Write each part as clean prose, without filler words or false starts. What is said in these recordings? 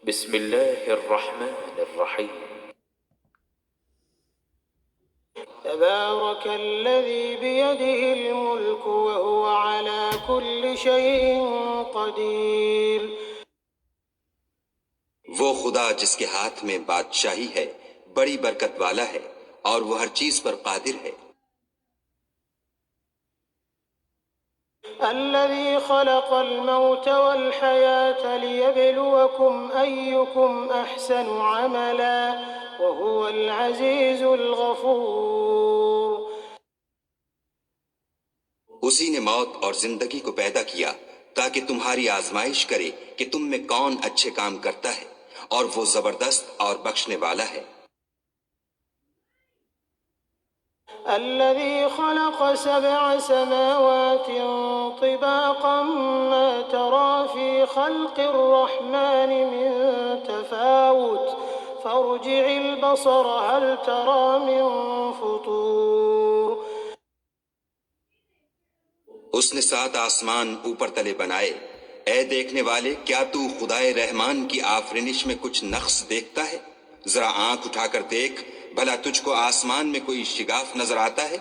بسم الله الرحمن الرحيم. تبارك الذي بيده الملك وهو على كل شيء قدير. وہ خدا جس کے ہاتھ میں بادشاہی ہے بڑی برکت والا ہے اور وہ ہر چیز پر قادر ہے۔ الذي خلق الموت والحياة ليبلوكم أيكم أحسن عملا وهو العزيز الغفور. اسی نے موت اور زندگی کو پیدا کیا تاکہ تمہاری آزمائش کرے کہ تم میں کون اچھے کام کرتا ہے، اور وہ زبردست اور بخشنے والا ہے۔ الذي خلق 7 سماوات طباقا ما ترى في خلق الرحمن من تفاوت فارجع البصر هل ترى من فطور. اس نے 7 آسمان اوپر تلے بنائے۔ اے دیکھنے والے، کیا تو خدائے رحمان کی آفرینش میں کچھ نقص دیکھتا ہے؟ ذرا آنکھ اٹھا کر دیکھ، بھلا تجھ کو آسمان میں کوئی شگاف نظر آتا ہے؟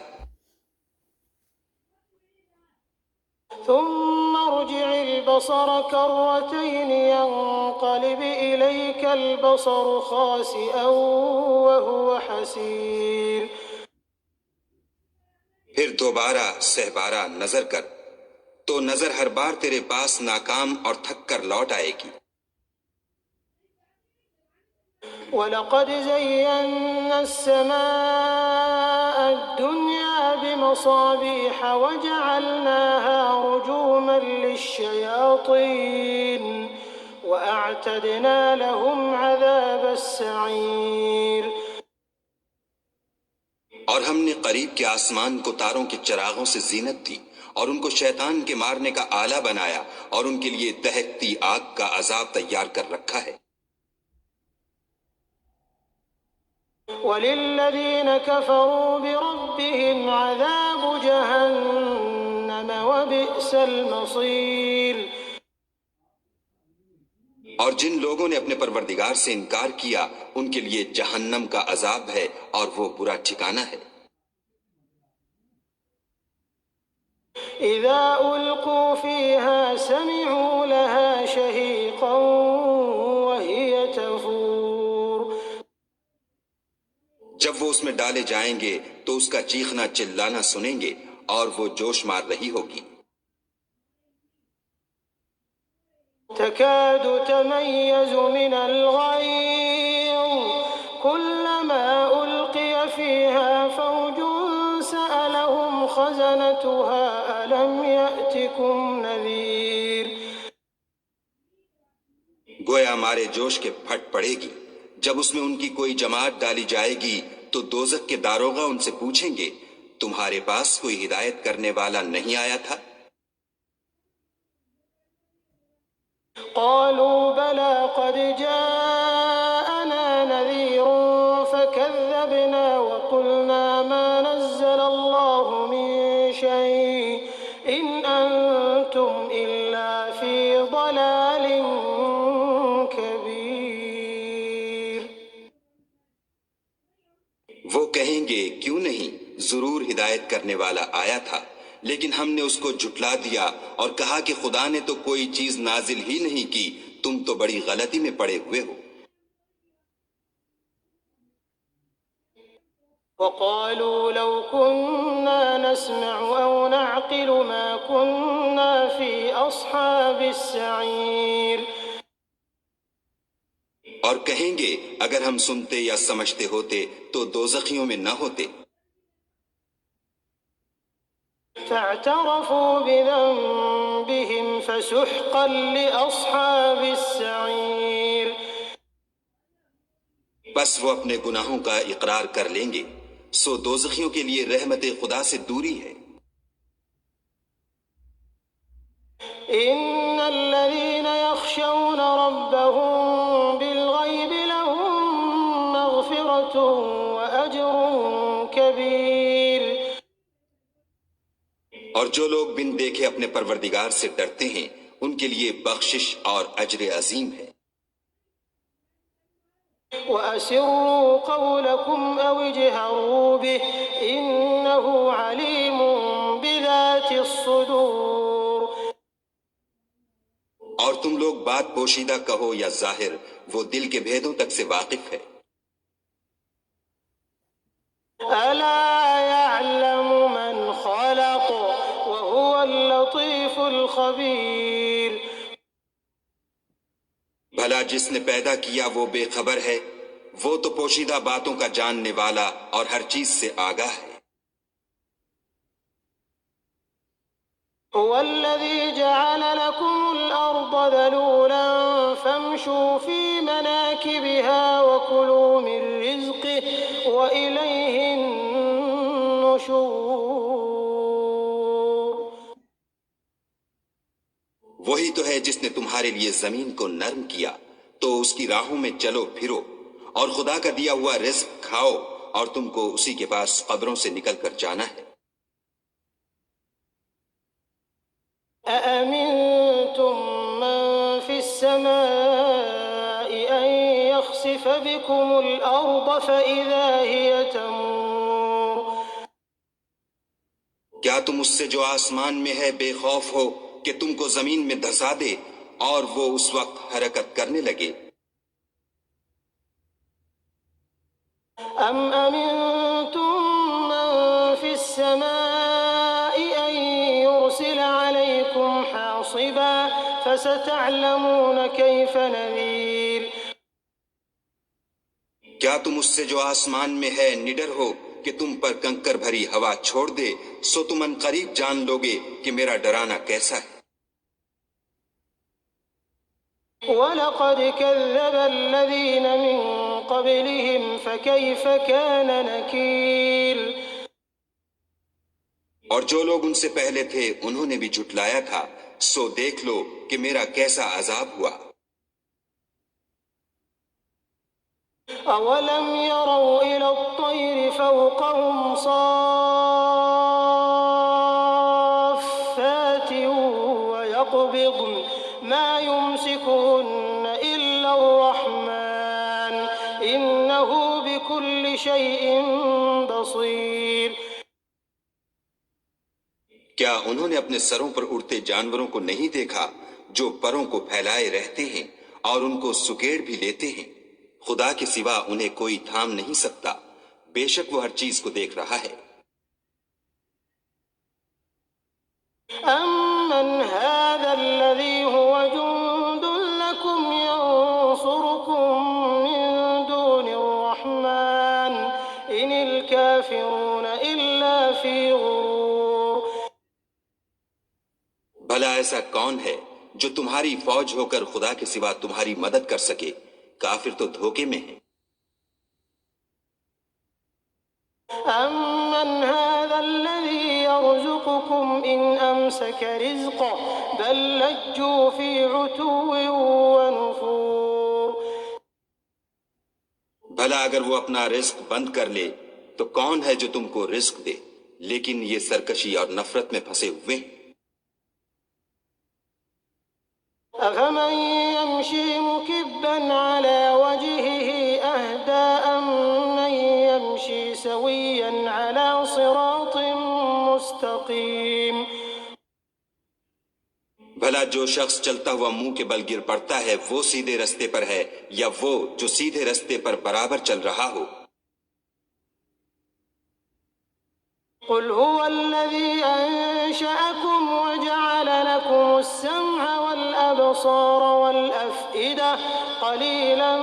ثم ارجع البصر كرتين ينقلب إليك البصر خاسئا وهو حسير. پھر دوبارہ سہبارہ نظر کر تو نظر ہر بار تیرے پاس ناکام اور تھک کر لوٹ آئے گی۔ وَلَقَدْ زَيَّنَّا السَّمَاءَ الدُّنْيَا بِمَصَابِيحَ وَجَعَلْنَاهَا رُجُومًا لِلشَّيَاطِينِ وَأَعْتَدْنَا لَهُمْ عَذَابَ السَّعِيرِ. اور ہم نے قریب کے آسمان کو تاروں کے چراغوں سے زینت دی اور ان کو شیطان کے مارنے کا آلہ بنایا، اور ان کے لیے دہکتی آگ کا عذاب تیار کر رکھا ہے۔ وَلِلَّذِينَ كَفَرُوا بِرَبِّهِمْ عَذَابُ جَهَنَّمَ وَبِئْسَ الْمَصِيرُ. اور جن لوگوں نے اپنے پروردگار سے انکار کیا ان کے لیے جہنم کا عذاب ہے اور وہ برا ٹھکانہ ہے۔ إِذَا أُلْقُوا فِيهَا سَمِعُوا لَهَا شَهِيقًا وَهِيَ تَفُورُ. جب وہ اس میں ڈالے جائیں گے تو اس کا چیخنا چلانا سنیں گے اور وہ جوش مار رہی ہوگی۔ تكاد تميز من الغيظ كلما ألقي فيها فوج سألهم خزنتها ألم يأتكم نذير. گویا مارے جوش کے پھٹ پڑے گی۔ جب اس میں ان کی کوئی جماعت ڈالی جائے گی تو دوزخ کے داروغہ ان سے پوچھیں گے، تمہارے پاس کوئی ہدایت کرنے والا نہیں آیا تھا؟ قالوا بلى قد جاءنا نذير فكذبنا وقلنا ما نزل الله من شيء إن أنتم إلا في ضلال كبير. وہ کہیں گے کیوں نہیں، ضرور ہدایت کرنے والا آیا تھا، لیکن ہم نے اس کو جھٹلا دیا اور کہا کہ خدا نے تو کوئی چیز نازل ہی نہیں کی، تم تو بڑی غلطی میں پڑے ہوئے ہو۔ وقالوا لو كنا نسمع أو نعقل ما كنا في أصحاب السعير. اور کہیں گے اگر ہم سنتے یا سمجھتے ہوتے تو دوزخیوں میں نہ ہوتے۔ فاعترفوا بذنبهم فسحقا لأصحاب السعير. بس وہ اپنے گناہوں کا اقرار کر لیں گے، سو دوزخیوں کے لیے رحمت خدا سے دوری ہے۔ إن الذين يخشون ربهم بالغيب لهم مغفرة وأجر كبير. اور جو لوگ بن دیکھے اپنے پروردگار سے ڈرتے ہیں ان کے لیے بخشش اور اجر عظیم ہے۔ وأسروا قولكم أو اجهروا به إنه عليم بذات الصدور. اور تم لوگ بات پوشیدہ کہو یا ظاہر، وہ دل کے بھیدوں تک سے واقف ہے۔ ألا يعلم من خلق وهو اللطيف الخبير. بھلا جس نے پیدا کیا وہ بے خبر ہے، وہ تو پوشیدہ باتوں کا جاننے والا اور ہر چیز سے آگاہ ہے۔ هو الذي جعل لكم الأرض ذلولا فامشوا في مناكبها وكلوا من رزقه وإليه النشور. وہی تو ہے جس نے تمہارے لیے زمین کو نرم کیا تو اس کی راہوں میں چلو پھرو، اور خدا کا دیا ہوا رزق کھاؤ، اور تم کو اسی کے پاس قبروں سے نکل کر جانا ہے۔ أأمنتم من في السماء أن يخسف بكم الأرض فإذا هي تمور. کیا تم اس سے جو آسمان میں ہے بے خوف ہو کہ تم کو زمین میں دھسا دے اور وہ اس وقت حرکت کرنے لگے؟ أم أمنتم من في السماء أن يرسل عليكم حاصبا فستعلمون كيف نذير. کیا تم اس سے جو آسمان میں ہے نڈر ہو کہ تم پر کنکر بھری ہوا چھوڑ دے، سو تم ان قریب جان لوگے کہ میرا ڈرانا کیسا ہے۔ وَلَقَدْ كَذَّبَ الَّذِينَ مِن قَبْلِهِمْ فَكَيْفَ كَانَ نَكِيرِ. اور جو لوگ ان سے پہلے تھے انہوں نے بھی جھٹلایا تھا، سو دیکھ لو کہ میرا کیسا عذاب ہوا۔ أَوَلَمْ يَرَوْا إِلَى الطَّيْرِ فَوْقَهُمْ صَافَّاتٍ وَيَقْبِضْنَ مَا يُمْسِكُهُنَّ إِلَّا الرَّحْمَنُ إِنَّهُ بِكُلِّ شَيْءٍ بَصِيرٌ. کیا انہوں نے اپنے سروں پر اڑتے جانوروں کو نہیں دیکھا جو پروں کو پھیلائے رہتے ہیں اور ان کو سکیڑ بھی لیتے ہیں؟ خدا کے سوا انہیں کوئی تھام نہیں سکتا، بے شک وہ ہر چیز کو دیکھ رہا ہے۔ أَمَّنْ هَذَا الَّذِي هُوَ جُندٌ لَكُمْ يَنصُرُكُم مِّن دُونِ الرَّحْمَنِ إِنِ الْكَافِرُونَ إِلَّا فِي غُرُورٍ. بھلا ایسا کون ہے جو تمہاری فوج ہو کر خدا کے سوا تمہاری مدد کر سکے؟ کافر تو دھوکے میں ہیں۔ أَمَّنْ هَذَا الَّذِي يَرْزُقُكُمْ إِنْ أَمْسَكَ رِزْقَهُ بَل لَّجُّوا فِي عُتُوٍّ وَنُفُورٍ. بھلا اگر وہ اپنا رزق بند کر لے تو کون ہے جو تم کو رزق دے؟ لیکن یہ سرکشی اور نفرت میں پھنسے ہوئے ہیں۔ أَفَمَن يَمْشِي مُكِبًّا عَلَى وَجْهِهِ أَهْدَىٰ أَمَّن يَمْشِي سَوِيًّا عَلَىٰ صِرَاطٍ مُّسْتَقِيمٍ. بھلا جو شخص چلتا ہوا منہ کے بل گر پڑتا ہے وہ سیدھے رستے پر ہے یا وہ جو سیدھے رستے پر برابر چل رہا ہو؟ قُلْ هُوَ الَّذِي أَنشَأَكُمْ وَجَعَلَ لَكُمُ السَّمْعَ وَالْأَبْصَارَ وَالْأَفْئِدَةَ قَلِيلًا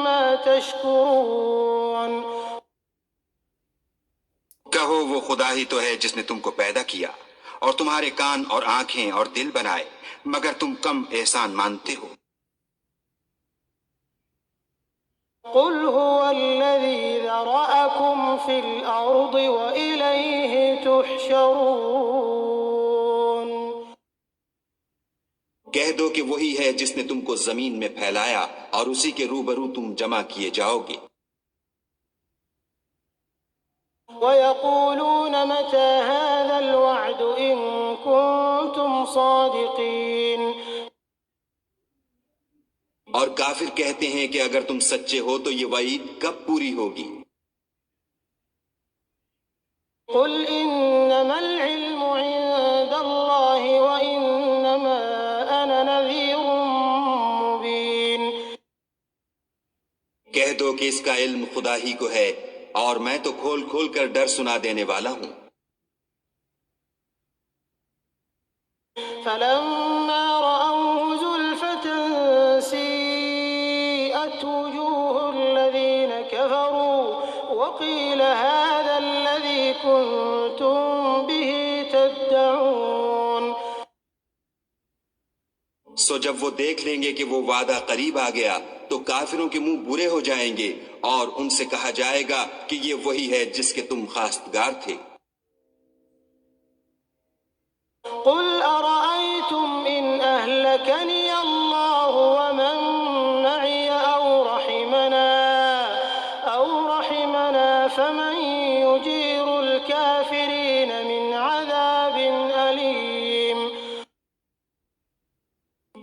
مَا تَشْكُرُونَ. کہو وہ خدا ہی تو ہے جس نے تم کو پیدا کیا اور تمہارے کان اور آنکھیں اور دل بنائے، مگر تم کم احسان مانتے ہو۔ قُلْ هُوَ الَّذِي ذَرَأَكُمْ فِي الْأَرْضِ وَإِلَيْهِ تُحْشَرُونَ. کہہ دو کہ وہی ہے جس نے تم کو زمین میں پھیلایا اور اسی کے روبرو تم جمع کیے جاؤ گے۔ وَيَقُولُونَ مَتَىٰ هَٰذَا الْوَعْدُ إِن كُنتُمْ صَادِقِينَ. اور کافر کہتے ہیں کہ اگر تم سچے ہو تو یہ وعید کب پوری ہوگی؟ قل انما العلم عند الله وانما انا نذير مبين کہہ دو کہ اس کا علم خدا ہی کو ہے اور میں تو کھول کھول کر ڈر سنا دینے والا ہوں۔ فلما رأوه زلفة سيئت وجوه الذين كفروا وقيل هذا الذي كنتم به تدعون سو جب وہ دیکھ لیں گے کہ وہ وعدہ قریب آ گیا تو کافروں کے منہ برے ہو جائیں گے اور ان سے کہا جائے گا کہ یہ وہی ہے جس کے تم خواستگار تھے۔ قل أرأيتم إن أهلكني الله ومن معي أو رحمنا فمن يجير الكافرين من عذاب أليم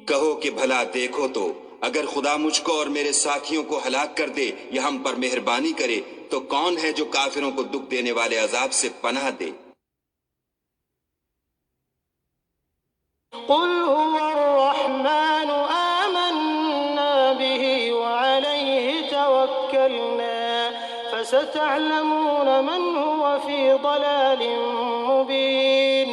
کہو کہ بھلا دیکھو تو اگر خدا مجھ کو اور میرے ساتھیوں کو ہلاک کر دے یا ہم پر مہربانی کرے تو کون ہے جو کافروں کو دکھ دینے والے عذاب سے پناہ دے؟ قل هو الرحمن آمنا به وعليه توكلنا فستعلمون من هو في ضلال مبين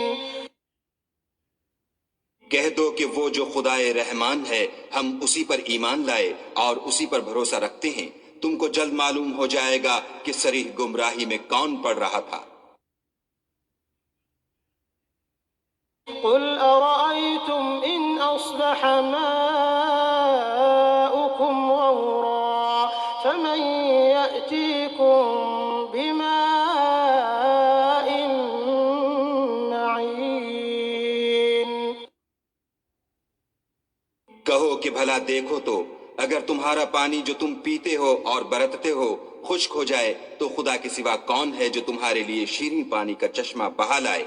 کہہ دو کہ وہ جو خدائے رحمان ہے ہم اسی پر ایمان لائے اور اسی پر بھروسہ رکھتے ہیں، تم کو جلد معلوم ہو جائے گا کہ صریح گمراہی میں کون پڑ رہا تھا۔ قل أرأيتم إن أصبح ماؤكم غورا فمن يأتيكم بماء معين کہو کہ بھلا دیکھو تو اگر تمہارا پانی جو تم پیتے ہو اور برتتے ہو خشک ہو جائے تو خدا کے سوا کون ہے جو تمہارے لیے شیریں پانی کا چشمہ بہا لائے؟